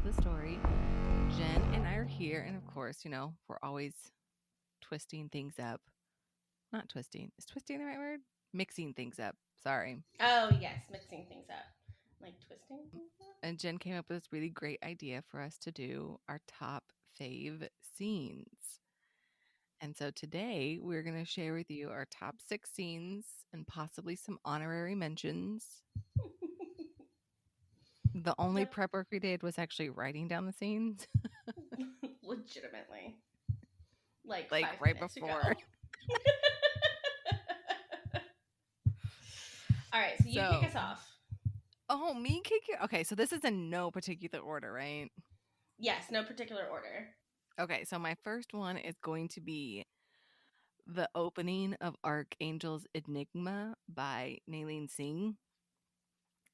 the story. Jen and I are here, and of course, we're always twisting things up. Not twisting. Is twisting the right word? Mixing things up. Sorry. Oh, yes, mixing things up. Like twisting things up? And Jen came up with this really great idea for us to do our top fave scenes. And so today we're going to share with you our top 6 scenes and possibly some honorary mentions. The only Yep. prep work we did was actually writing down the scenes. Legitimately. Like Like 5 right minutes ago. before. All right, so you So, kick us off. oh, me kick you? Okay, so this is in no particular order, right? Yes, no particular order. Okay, so my first one is going to be the opening of Archangel's Enigma by Singh.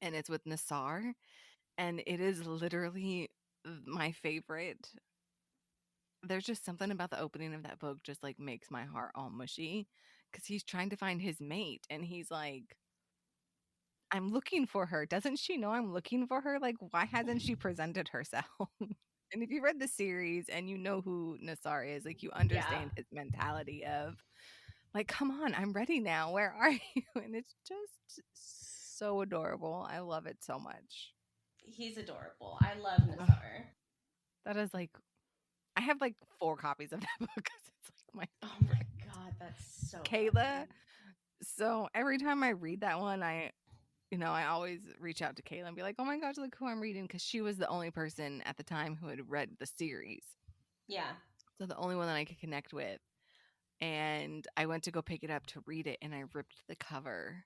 And it's with Nassar. And it is literally my favorite. There's just something about the opening of that book just like makes my heart all mushy because he's trying to find his mate and he's like, I'm looking for her. Doesn't she know I'm looking for her? Like, why hasn't she presented herself? And if you read the series and you know who Nassar is, like, you Yeah, understand his mentality of, like, come on, I'm ready now. Where are you? And it's just so adorable. I love it so much. he's adorable. I love Ugh, Nassar. that is like, I have like 4 copies of that book because it's like my Oh my favorite. god, that's so Kayla. funny. So every time I read that one, I always reach out to Kayla and be like, oh my gosh, look who I'm reading. Because she was the only person at the time who had read the series. Yeah. So the only one that I could connect with. And I went to go pick it up to read it and I ripped the cover.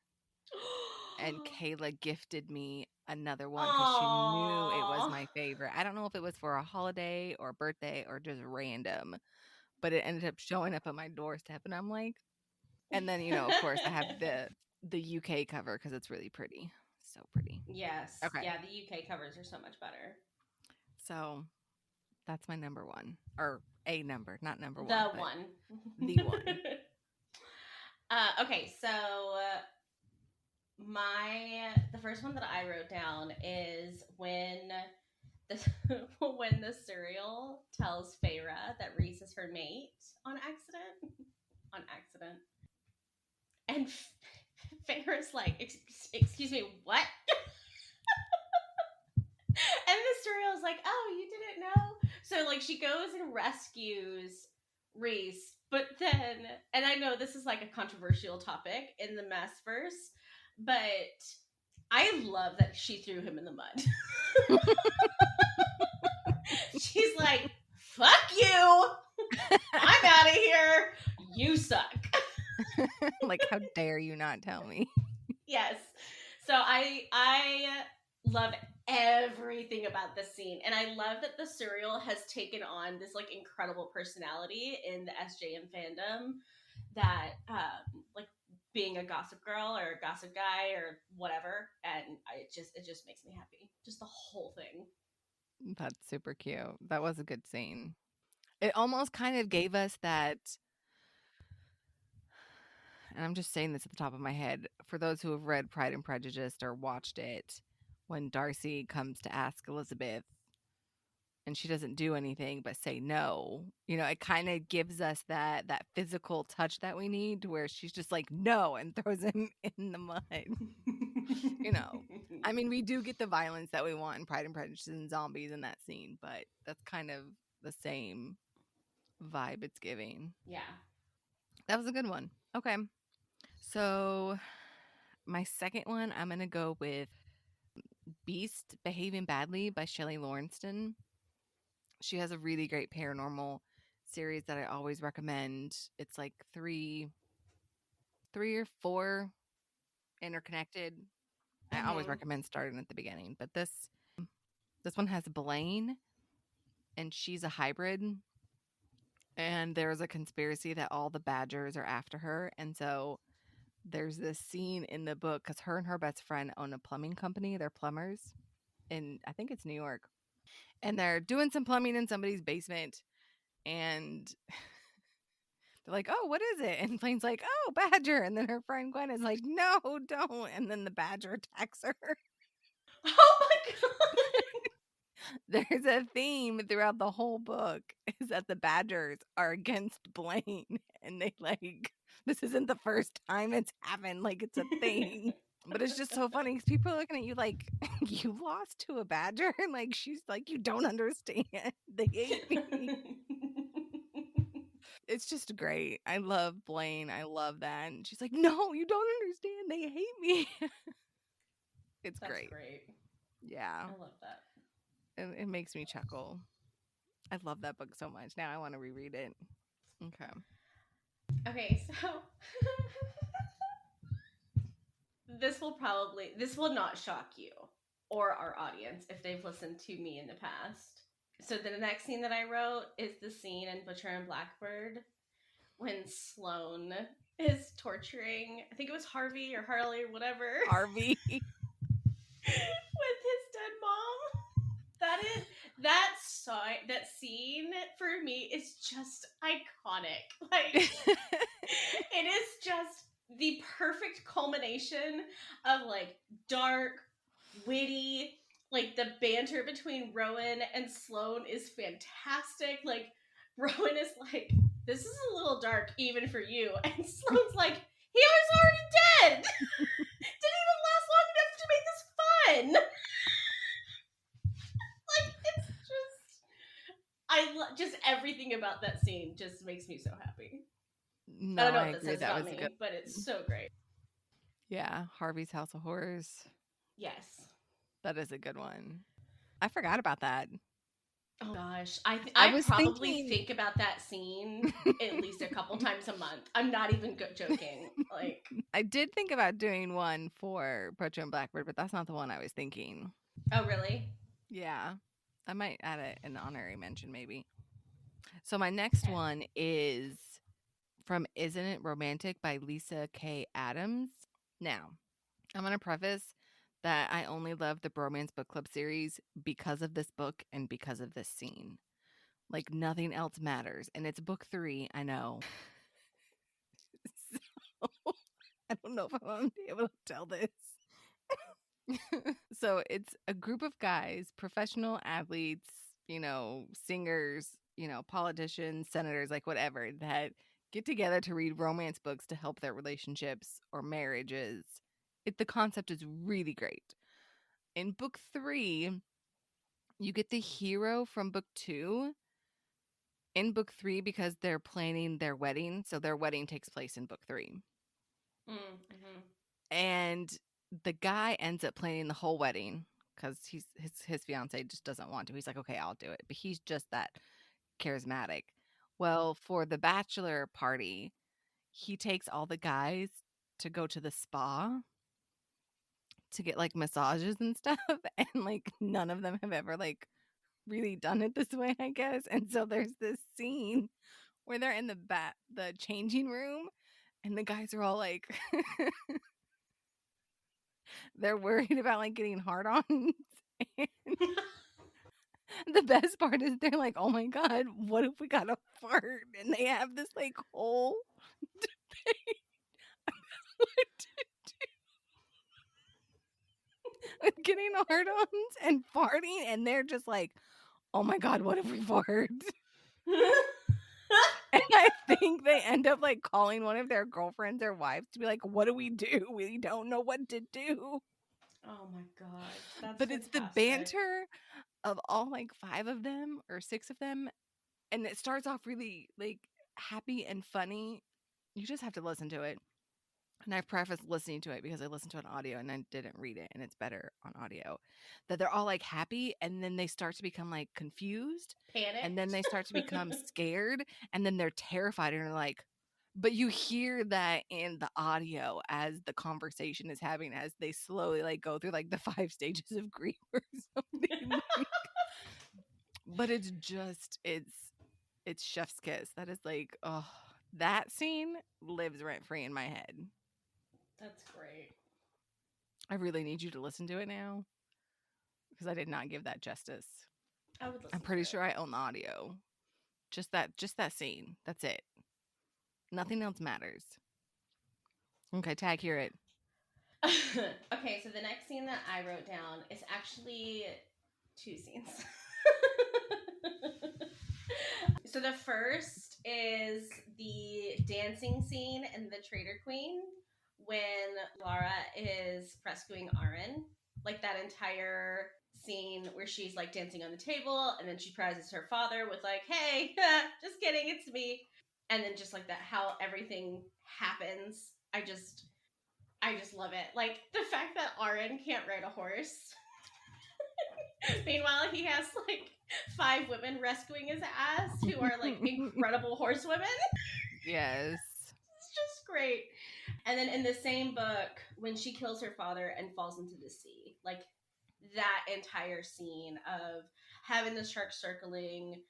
And Kayla gifted me another one because she knew it was Aww. my favorite. I don't know if it was for a holiday or birthday or just random, but it ended up showing up at my doorstep. And I'm like, and then, of course, I have the UK cover because it's really pretty. So pretty. Yes. Okay. Yeah, the UK covers are so much better. So that's my number one. Or a number, not number one, The but one. the one. Okay, so the first one that I wrote down is when the when the cereal tells Feyre that Reese is her mate on accident. On accident. And Feyre's like, excuse me, what? And the cereal's like, oh, you didn't know? So like she goes and rescues Reese, but then, and I know this is like a controversial topic in the Maas verse, but I love that she threw him in the mud. She's like, fuck you. I'm out of here. You suck. Like, how dare you not tell me? Yes. So I love everything about this scene, and I love that the cereal has taken on this like incredible personality in the SJM fandom. That like being a gossip girl or a gossip guy or whatever, and it just makes me happy. Just the whole thing. That's super cute. That was a good scene. It almost kind of gave us that, and I'm just saying this at the top of my head, for those who have read Pride and Prejudice or watched it, when Darcy comes to ask Elizabeth and she doesn't do anything but say no, it kind of gives us that physical touch that we need where she's just like no and throws him in the mud. you know I mean, we do get the violence that we want in Pride and Prejudice and zombies in that scene, but that's kind of the same vibe it's giving. Yeah. That was a good one. Okay, so my second one, I'm gonna go with Beast Behaving Badly by Shelly Laurenston. She has a really great paranormal series that I always recommend. It's like three or four interconnected. I always Mm-hmm. recommend starting at the beginning, but this one has Blaine, and she's a hybrid, and there's a conspiracy that all the Badgers are after her, and so there's this scene in the book because her and her best friend own a plumbing company. They're plumbers in, I think it's New York, and they're doing some plumbing in somebody's basement, and they're like, oh, what is it? And Blaine's like, oh, Badger. And then her friend Gwen is like, no, don't. And then the Badger attacks her. Oh my god. There's a theme throughout the whole book is that the Badgers are against Blaine, and they like this isn't the first time it's happened. Like it's a thing. But it's just so funny because people are looking at you like you lost to a badger. Like she's like, you don't understand. They hate me. It's just great. I love Blaine. I love that. And she's like, no, you don't understand. They hate me. It's That's great. great. Yeah. I love that. It makes me chuckle. I love that book so much. Now I want to reread it. Okay. Okay, so this will not shock you or our audience if they've listened to me in the past. So the next scene that I wrote is the scene in Butcher and Blackbird when Sloane is torturing, I think it was Harvey or Harley or whatever, Harvey. with his dead mom. That scene for me is just iconic. Like it is just the perfect culmination of like dark, witty, like the banter between Rowan and Sloane is fantastic. Like Rowan is like, this is a little dark even for you. And Sloane's like, he was already dead. Didn't even last long enough to make this fun. Like it's just everything about that scene just makes me so happy. I No, don't know I what that agree. says That about was a good. me, but it's so great. Yeah, Harvey's House of Horrors. Yes. That is a good one. I forgot about that. Oh gosh, I I was probably thinking. think about that scene at least a couple times a month. I'm not even joking. Like, I did think about doing one for Butcher and Blackbird, but that's not the one I was thinking. oh really? Yeah, I might add it an honorary mention maybe. So my next Okay. one is from Isn't It Romantic by Lyssa K. Adams. Now, I'm going to preface that I only love the Bromance Book Club series because of this book and because of this scene. Like nothing else matters. And it's book 3, I know. So I don't know if I'm going to be able to tell this. So it's a group of guys, professional athletes, singers, politicians, senators, like whatever, that get together to read romance books to help their relationships or marriages. The concept is really great. In book 3, you get the hero from book 2 in book 3 because they're planning their wedding. So their wedding takes place in book 3. Mm-hmm. And the guy ends up planning the whole wedding because his fiance just doesn't want to. He's like, okay, I'll do it. But he's just that charismatic. Well, for the bachelor party, he takes all the guys to go to the spa to get like massages and stuff. And like none of them have ever like really done it this way, I guess. And so there's this scene where they're in the changing room and the guys are all like they're worried about like getting hard on. The best part is they're like, oh my god, what if we got a fart? And they have this like whole debate what to do with getting hard ons and farting, and they're just like, oh my god, what if we fart? And I think they end up like calling one of their girlfriends or wives to be like, what do? We don't know what to do. Oh my god, that's But it's the fantastic. banter of all like 5 of them or 6 of them. And it starts off really like happy and funny. You just have to listen to it. And I prefaced listening to it because I listened to an audio and I didn't read it, and it's better on audio. That they're all like happy, and then they start to become like confused, and then Panicked. they start to become scared, and then they're terrified, and they're like, but you hear that in the audio as the conversation is having, as they slowly like go through like the 5 stages of grief or something. Like, but it's chef's kiss. That is like, oh, that scene lives rent free in my head. That's great. I really need you to listen to it now because I did not give that justice. I would I'm listen to pretty it. sure I own the audio. Just that scene. That's it. Nothing else matters. Okay, tag, hear it. Okay, so the next scene that I wrote down is actually two scenes. So the first is the dancing scene in the Traitor Queen when Lara is rescuing Aaron. Like that entire scene where she's like dancing on the table and then she prizes her father with like, hey, just kidding, it's me. And then just like that, how everything happens. I just love it. Like the fact that Aaron can't ride a horse. Meanwhile, he has like 5 women rescuing his ass who are like incredible horsewomen. Yes. It's just great. And then in the same book, when she kills her father and falls into the sea, like that entire scene of having the shark circling,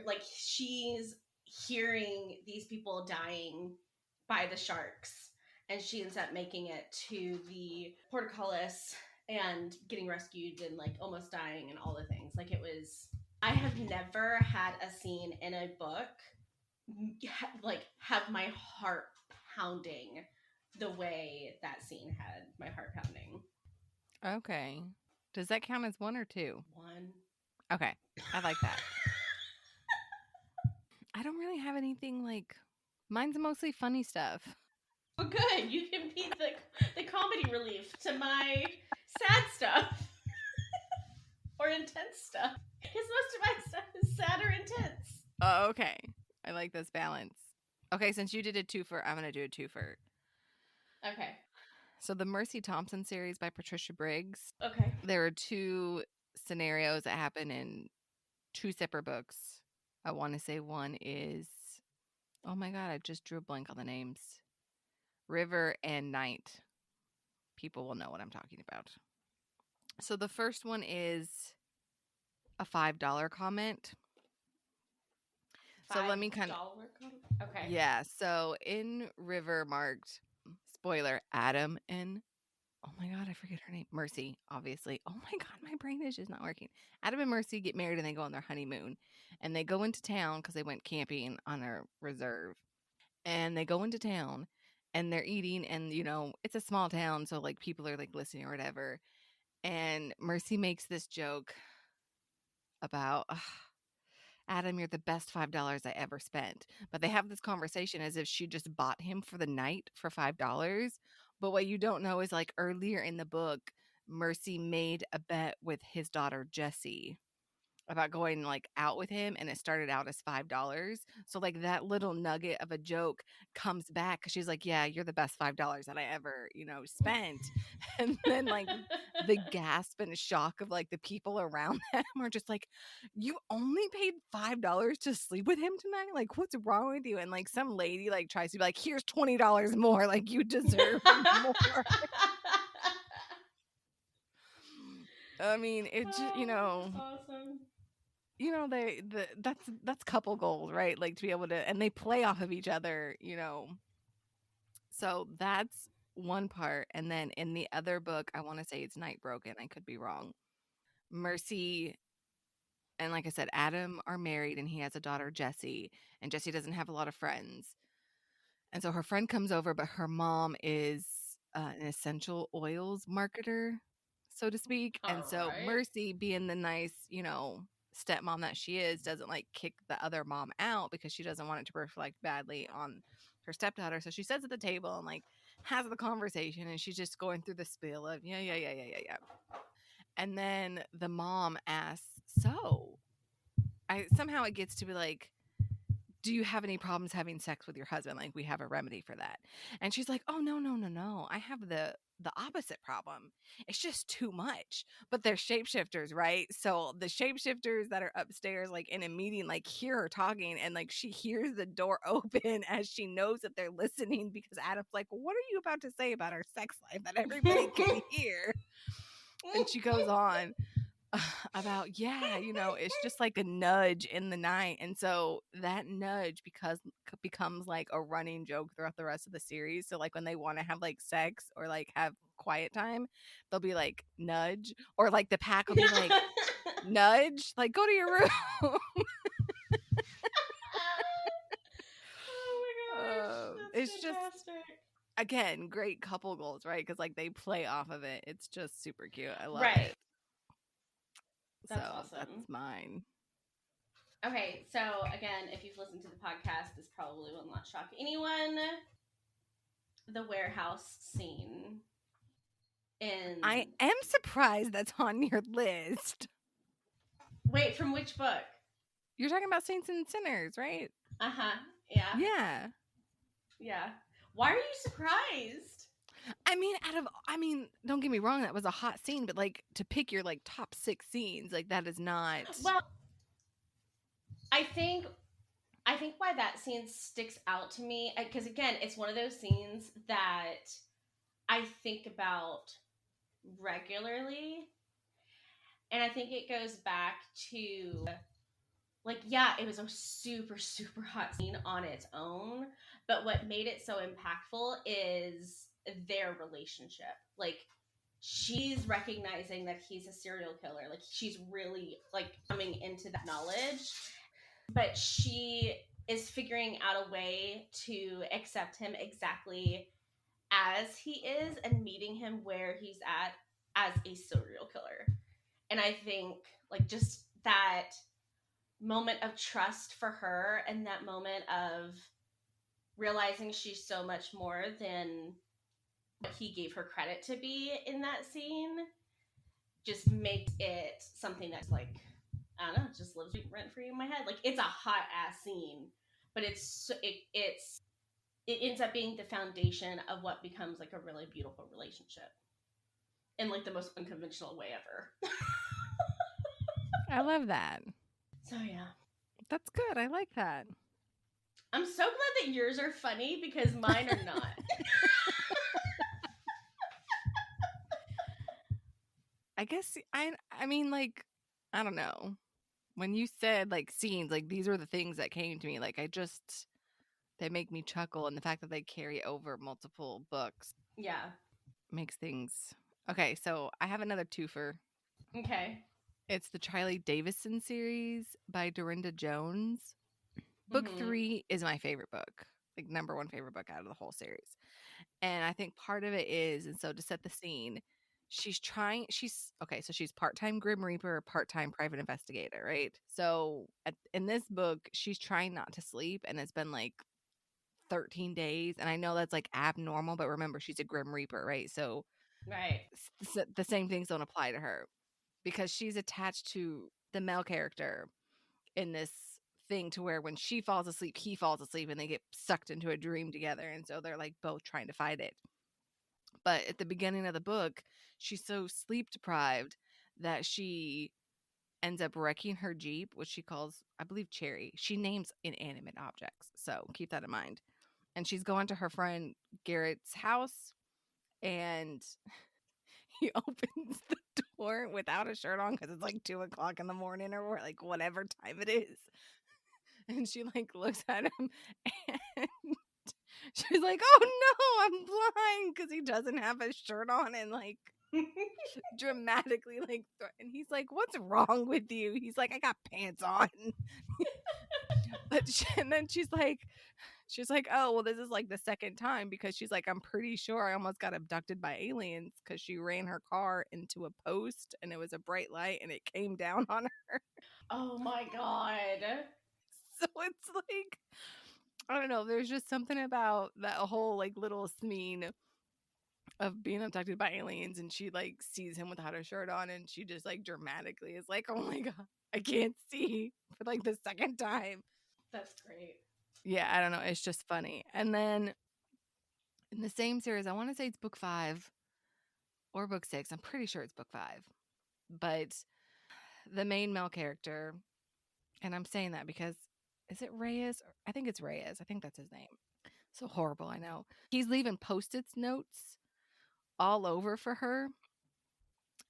like she's hearing these people dying by the sharks, and she ends up making it to the portcullis and getting rescued and like almost dying and all the things. Like it was, I have never had a scene in a book like have my heart pounding the way that scene had my heart pounding. Okay. Does that count as 1 or 2? 1. Okay. I like that. I don't really have anything like, mine's mostly funny stuff. Well, good. You can be the comedy relief to my sad stuff or intense stuff. Because most of my stuff is sad or intense. Oh, okay. I like this balance. Okay, since you did a twofer, I'm going to do a twofer. Okay. So the Mercy Thompson series by Patricia Briggs. Okay. There are 2 scenarios that happen in 2 separate books. I want to say one is, oh my God, I just drew a blank on the names. River and Night. People will know what I'm talking about. So the first one is a $5 comment. So let me kind of. Okay. Yeah. So in River marked, spoiler, Adam and, oh my God, I forget her name. Mercy, obviously. Oh my God, my brain is just not working. Adam and Mercy get married and they go on their honeymoon. And they go into town because they went camping on a reserve. And they go into town and they're eating. And, you know, it's a small town. So, like, people are, like, listening or whatever. And Mercy makes this joke about, Adam, you're the best $5 I ever spent. But they have this conversation as if she just bought him for the night for $5. But what you don't know is like earlier in the book, Mercy made a bet with his daughter, Jessie, about going like out with him, and it started out as $5. So like that little nugget of a joke comes back because she's like, yeah, you're the best $5 that I ever, you know, spent. And then like the gasp and shock of like the people around them are just like, you only paid $5 to sleep with him tonight? Like, what's wrong with you? And like some lady like tries to be like, here's $20 more, like you deserve more. I mean, it just, you know, That's awesome. you know, that's couple goals, right? Like to be able to, and they play off of each other, you know. So that's one part. And then in the other book, I want to say it's Night Broken. I could be wrong. Mercy and like I said, Adam are married and he has a daughter, Jessie, and Jessie doesn't have a lot of friends. And so her friend comes over, but her mom is an essential oils marketer, so to speak. And All so right. Mercy, being the nice, you know, stepmom that she is, doesn't like kick the other mom out because she doesn't want it to reflect badly on her stepdaughter. So she sits at the table and like has the conversation, and she's just going through the spiel of yeah. And then the mom asks, so I somehow it gets to be like, do you have any problems having sex with your husband? Like, we have a remedy for that. And she's like, oh, no. I have the opposite problem. It's just too much. But they're shapeshifters, right? So the shapeshifters that are upstairs, like in a meeting, like hear her talking, and like she hears the door open as she knows that they're listening because Adam's like, what are you about to say about our sex life that everybody can hear? And she goes on about, yeah, you know, it's just like a nudge in the night. And so that nudge becomes like a running joke throughout the rest of the series. So like when they want to have like sex or like have quiet time, they'll be like nudge, or like the pack will be like nudge, like go to your room. Oh my gosh, that's It's just, fantastic. again, great couple goals, right? Because like they play off of it. It's just super cute. I love Right. it. That's So awesome. that's mine. Okay, so again, if you've listened to the podcast, this probably will not shock anyone. The warehouse scene in. I am surprised that's on your list. Wait, from which book? You're talking about Saints and Sinners, right? Uh huh. Yeah. Yeah. Yeah. Why are you surprised? I mean, don't get me wrong, that was a hot scene, but like to pick your like top 6 scenes, like that is not. Well, I think why that scene sticks out to me, because again, it's one of those scenes that I think about regularly, and I think it goes back to, like, yeah, it was a super super hot scene on its own, but what made it so impactful is their relationship. Like, she's recognizing that he's a serial killer, like she's really like coming into that knowledge, but she is figuring out a way to accept him exactly as he is and meeting him where he's at as a serial killer. And I think, like, just that moment of trust for her and that moment of realizing she's so much more than what he gave her credit to be in that scene just makes it something that's like, I don't know, just lives rent free in my head. Like, it's a hot ass scene, but it ends up being the foundation of what becomes like a really beautiful relationship in like the most unconventional way ever. I love that. So yeah, That's good. I like that. I'm so glad that yours are funny because mine are not. I guess I mean, like, I don't know. When you said like scenes, like these were the things that came to me. Like they make me chuckle, and the fact that they carry over multiple books Yeah. makes things. Okay, so I have another twofer. Okay. It's the Charley Davidson series by Darynda Jones. Book Mm-hmm. 3 is my favorite book, like number 1 favorite book out of the whole series. And I think part of it is, and so to set the scene, she's part-time Grim Reaper, part-time private investigator, right? So in this book, she's trying not to sleep, and it's been like 13 days. And I know that's like abnormal, but remember, she's a Grim Reaper, right? So Right. the same things don't apply to her because she's attached to the male character in this thing to where when she falls asleep, he falls asleep, and they get sucked into a dream together. And so they're like both trying to fight it. But at the beginning of the book, she's so sleep deprived that she ends up wrecking her Jeep, which she calls, I believe, Cherry. She names inanimate objects. So keep that in mind. And she's going to her friend Garrett's house, and he opens the door without a shirt on because it's like 2 o'clock in the morning or like whatever time it is. And she like looks at him and she's like, "Oh no, I'm blind," because he doesn't have his shirt on, and like dramatically like and he's like, "What's wrong with you?" He's like, "I got pants on." And then she's like, "Oh, well, this is like the second time," because she's like, "I'm pretty sure I almost got abducted by aliens," because she ran her car into a post and it was a bright light and it came down on her. Oh my god. So it's like, I don't know, there's just something about that whole like little scene of being abducted by aliens, and she like sees him without her shirt on, and she just like dramatically is like, "Oh my god, I can't see," for like the second time. That's great. Yeah, I don't know, it's just funny. And then in the same series, I want to say it's book 5 or book 6. I'm pretty sure it's book 5. But the main male character, and I'm saying that because, is it Reyes? I think it's Reyes. I think that's his name. So horrible, I know. He's leaving post-its notes all over for her,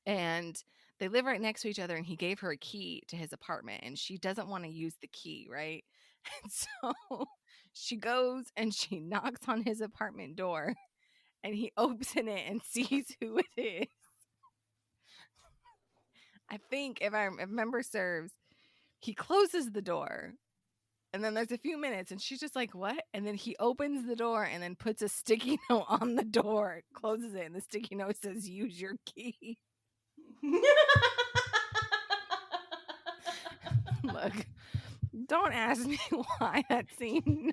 and they live right next to each other, and he gave her a key to his apartment, and she doesn't want to use the key, right? And so she goes and she knocks on his apartment door, and he opens it and sees who it is. I think if memory serves, he closes the door, and then there's a few minutes, and she's just like, "What?" And then he opens the door and then puts a sticky note on the door, closes it, and the sticky note says, "Use your key." Look, don't ask me why that scene.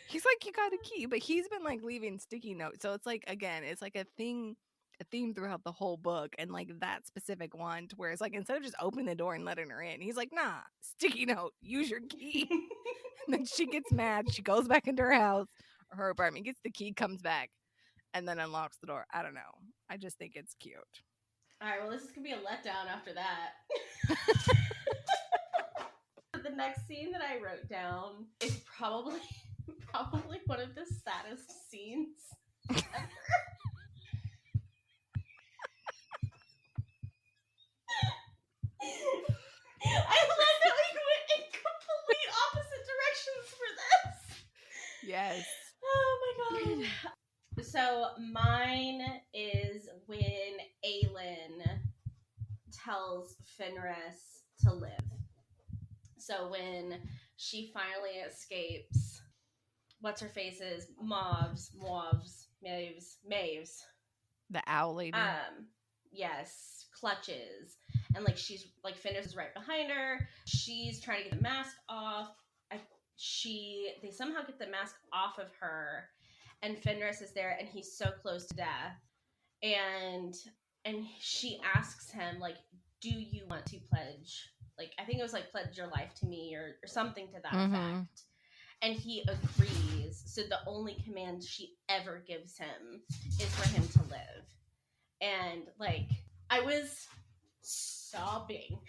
He's like, you got a key, but he's been like leaving sticky notes. So it's like, again, it's like a theme throughout the whole book, and like that specific one, to where it's like, instead of just opening the door and letting her in, he's like, nah, sticky note, use your key. And then she gets mad. She goes back into her house or her apartment, gets the key, comes back, and then unlocks the door. I don't know. I just think it's cute. All right, well, this is gonna be a letdown after that. The next scene that I wrote down is probably one of the saddest scenes ever. I love that we went in complete opposite directions for this. Yes. Oh my god. So mine is when Aelin tells Fenris to live. So when she finally escapes, what's her face's Maves. The owl lady. Yes, clutches. And like she's like Fenris is right behind her. She's trying to get the mask off. They somehow get the mask off of her, and Fenris is there, and he's so close to death. And she asks him, like, do you want to pledge, like, I think it was like, pledge your life to me, or something to that effect. And he agrees. So the only command she ever gives him is for him to live. And like, I was sobbing.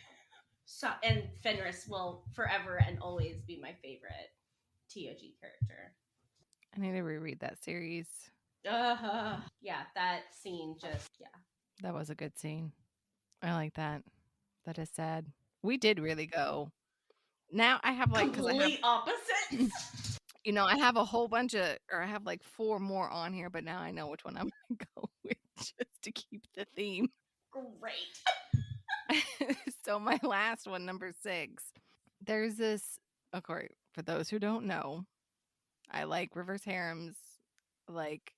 And Fenris will forever and always be my favorite TOG character. I need to reread that series. Yeah, that scene just, yeah. That was a good scene. I like that. That is sad. We did really go. Now I have like, complete opposites. You know, I have a whole bunch of, or I have like 4 more on here, but now I know which one I'm going to go with, just to keep the theme. Great. So my last one, number 6. There's this, okay, for those who don't know, I like reverse harems, like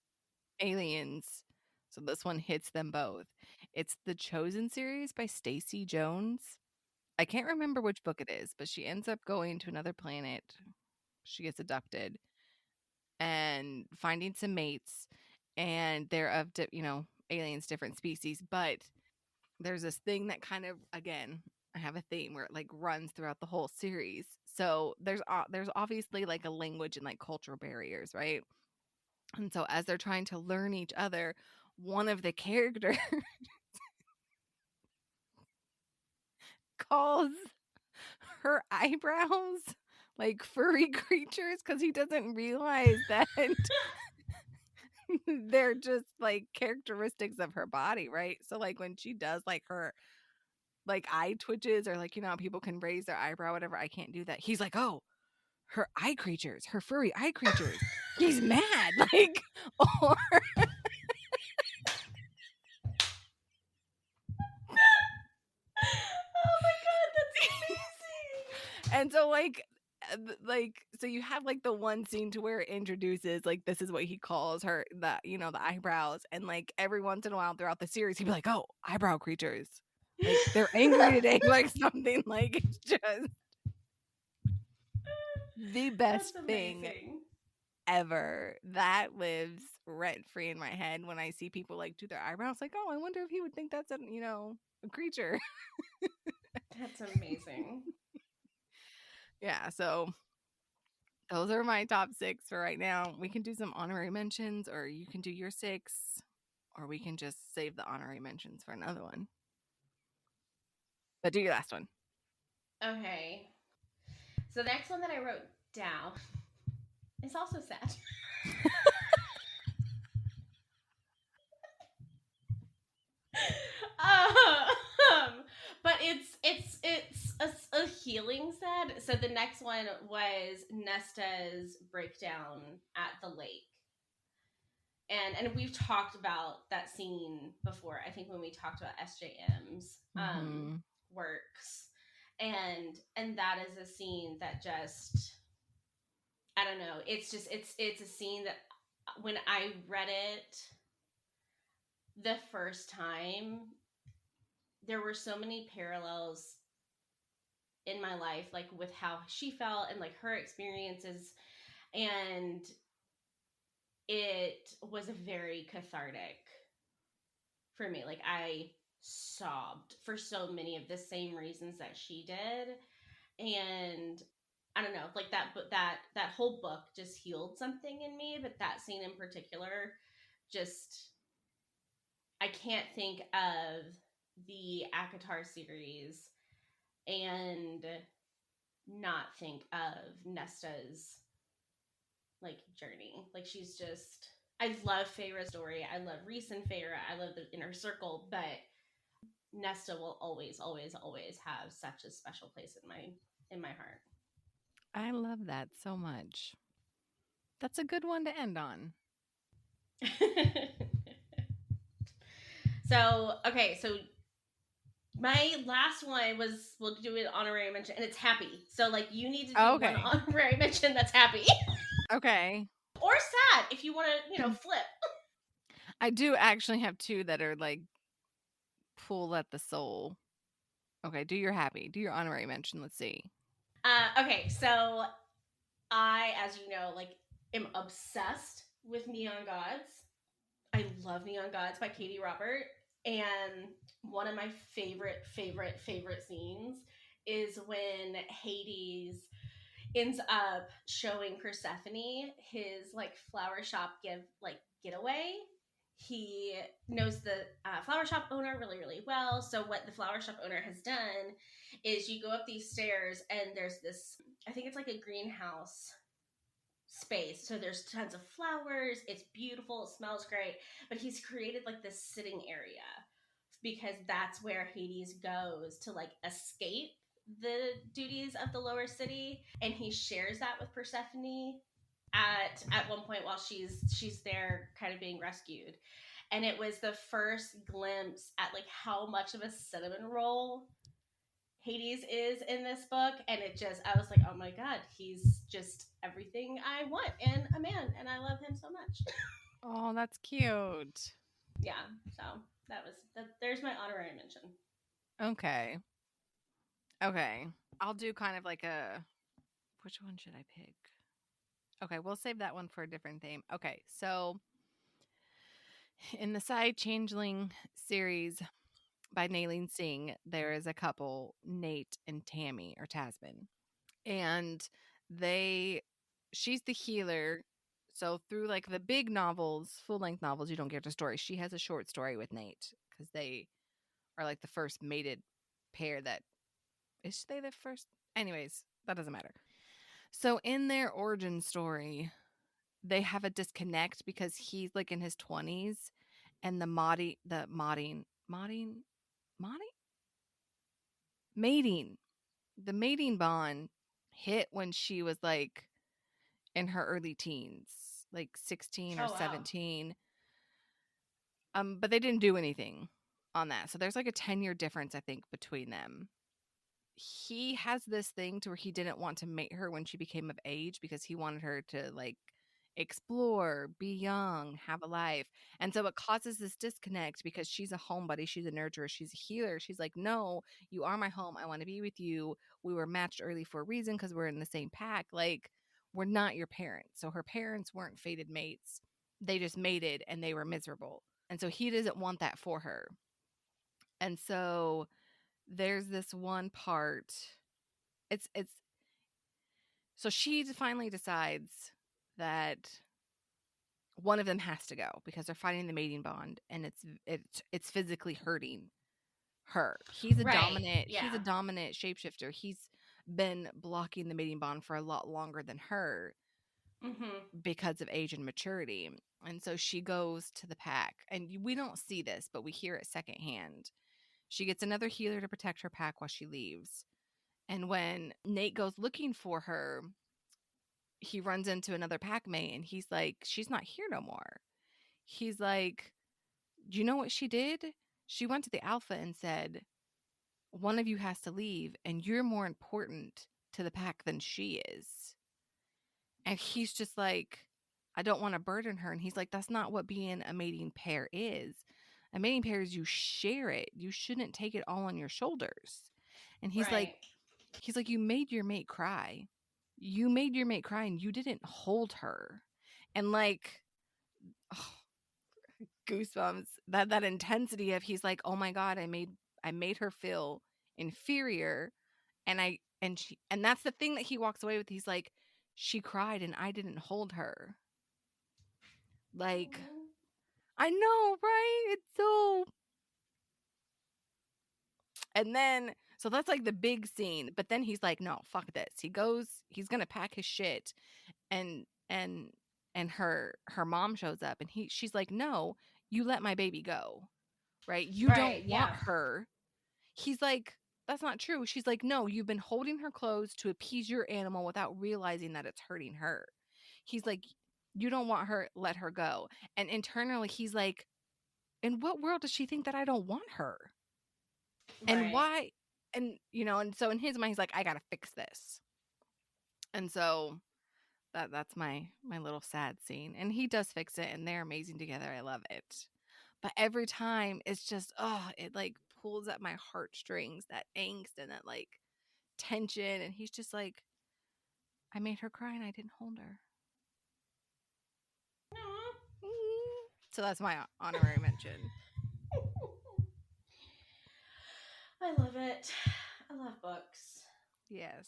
aliens. So this one hits them both. It's the Chosen series by Stacy Jones. I can't remember which book it is, but she ends up going to another planet. She gets abducted and finding some mates, and they're of, aliens, different species. But there's this thing that kind of, again, I have a theme where it like runs throughout the whole series. So there's obviously like a language and like cultural barriers, right? And so as they're trying to learn each other, one of the characters calls her eyebrows like furry creatures, because he doesn't realize that they're just like characteristics of her body, right? So like when she does like her like eye twitches, or like, how people can raise their eyebrow, whatever, I can't do that. He's like, oh, her eye creatures, her furry eye creatures. He's mad. Like, or Oh my god, that's amazing. And so so you have like the one scene to where it introduces like, this is what he calls her, the eyebrows, and like every once in a while throughout the series he'd be like, oh, eyebrow creatures, like they're angry today, like something, like it's just the best thing ever. That lives rent free in my head when I see people like do their eyebrows, like, oh, I wonder if he would think that's a creature. That's amazing. Yeah, so those are my top 6 for right now. We can do some honorary mentions, or you can do your 6, or we can just save the honorary mentions for another one. But do your last one. Okay. So the next one that I wrote down is also sad. But it's a healing sad. So the next one was Nesta's breakdown at the lake. And we've talked about that scene before, I think, when we talked about SJM's works. And that is a scene that just, I don't know, it's a scene that when I read it the first time, there were so many parallels in my life, like with how she felt and like her experiences, and it was very cathartic for me. Like I sobbed for so many of the same reasons that she did, and I don't know, like that whole book just healed something in me, but that scene in particular, just I can't think of the ACOTAR series and not think of Nesta's like journey. Like she's just, I love Feyre's story. I love Rhys and Feyre. I love the inner circle, but Nesta will always, always, always have such a special place in my heart. I love that so much. That's a good one to end on. So okay, so my last one was, we'll do an honorary mention, and it's happy. So like you need to do one Okay. honorary mention that's happy. Okay. Or sad if you want to, flip. I do actually have two that are like pull at the soul. Okay, do your happy. Do your honorary mention. Let's see. Okay, so I, as you know, like am obsessed with Neon Gods. I love Neon Gods by Katie Robert, and one of my favorite scenes is when Hades ends up showing Persephone his like flower shop getaway. He knows the flower shop owner really, really well. So what the flower shop owner has done is you go up these stairs and there's this, I think it's like a greenhouse space. So there's tons of flowers. It's beautiful. It smells great. But he's created like this sitting area because that's where Hades goes to like escape the duties of the lower city, and he shares that with Persephone at one point while she's there kind of being rescued. And it was the first glimpse at like how much of a cinnamon roll Hades is in this book, and it just, I was like, oh my god, he's just everything I want in a man, and I love him so much. Oh, that's cute. Yeah, so that. There's my honorary mention. Okay. Okay. I'll do kind of like a which one should I pick? Okay, we'll save that one for a different theme. Okay, so in the side changeling series by Nalini Singh, there is a couple, Nate and Tammy or Tasman. And they she's the healer. So through like the big novels, full-length novels, you don't get a story. She has a short story with Nate because they are like the first mated pair that is they the first anyways, that doesn't matter. So in their origin story, they have a disconnect because he's like in his 20s and modding mating the mating bond hit when she was like in her early teens, like 16 or Oh wow. 17. But they didn't do anything on that. So there's like a 10-year difference, I think, between them. He has this thing to where he didn't want to mate her when she became of age because he wanted her to like explore, be young, have a life. And so it causes this disconnect because she's a homebody, she's a nurturer, she's a healer. She's like, "No, you are my home. I want to be with you. We were matched early for a reason because we're in the same pack. Like, we're not your parents." So her parents weren't fated mates. They just mated and they were miserable. And so he doesn't want that for her. And so there's this one part. It's so she finally decides that one of them has to go because they're fighting the mating bond and it's physically hurting her. Right. He's a Yeah. dominant shapeshifter. He's been blocking the mating bond for a lot longer than her Mm-hmm. because of age and maturity. And so she goes to the pack. And we don't see this, but we hear it secondhand. She gets another healer to protect her pack while she leaves. And when Nate goes looking for her, he runs into another pack mate and he's like, "She's not here no more." He's like, "Do you know what she did? She went to the alpha and said, 'One of you has to leave and you're more important to the pack than she is.'" And he's just like, "I don't want to burden her." And he's like, "That's not what being a mating pair is." A mating pair is you share it. You shouldn't take it all on your shoulders. And he's Right. like, you made your mate cry. You made your mate cry and you didn't hold her. And like, oh, goosebumps. That intensity of he's like, oh my God, I made her feel inferior. And that's the thing that he walks away with. He's like, she cried and I didn't hold her. Like, I know, right? It's so. And then, so that's like the big scene. But then he's like, no, fuck this. He's going to pack his shit. And her mom shows up and she's like, no, you let my baby go. Right? You don't want her. He's like, that's not true. She's like, no, you've been holding her close to appease your animal without realizing that it's hurting her. He's like, you don't want her, let her go. And internally, he's like, in what world does she think that I don't want her? And why? And, and so in his mind, he's like, I got to fix this. And so that's my little sad scene. And he does fix it and they're amazing together. I love it. But every time it's just, it like pulls at my heartstrings, that angst and that like tension. And he's just like, I made her cry and I didn't hold her. So that's my honorary mention. I love it. I love books. Yes.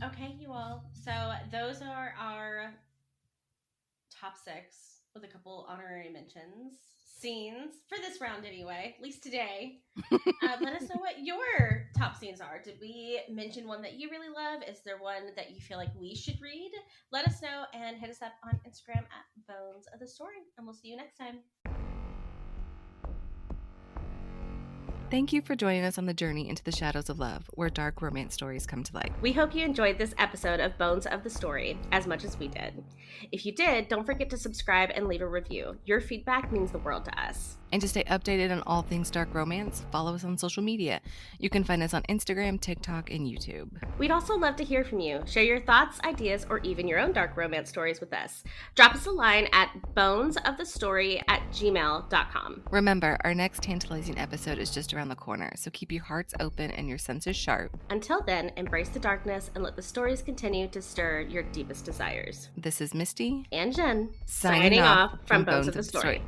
Okay, you all. So those are our top 6 with a couple honorary mentions. Scenes for this round anyway, at least today. Let us know what your top scenes are. Did we mention one that you really love? Is there one that you feel like we should read? Let us know and hit us up on Instagram at Bones of the Story. And we'll see you next time. Thank you for joining us on the journey into the shadows of love, where dark romance stories come to light. We hope you enjoyed this episode of Bones of the Story as much as we did. If you did, don't forget to subscribe and leave a review. Your feedback means the world to us. And to stay updated on all things dark romance, follow us on social media. You can find us on Instagram, TikTok, and YouTube. We'd also love to hear from you. Share your thoughts, ideas, or even your own dark romance stories with us. Drop us a line at bonesofthestory@gmail.com. Remember, our next tantalizing episode is just around the corner, so keep your hearts open and your senses sharp. Until then, embrace the darkness and let the stories continue to stir your deepest desires. This is Misty and Jen, signing off from Bones of the Story.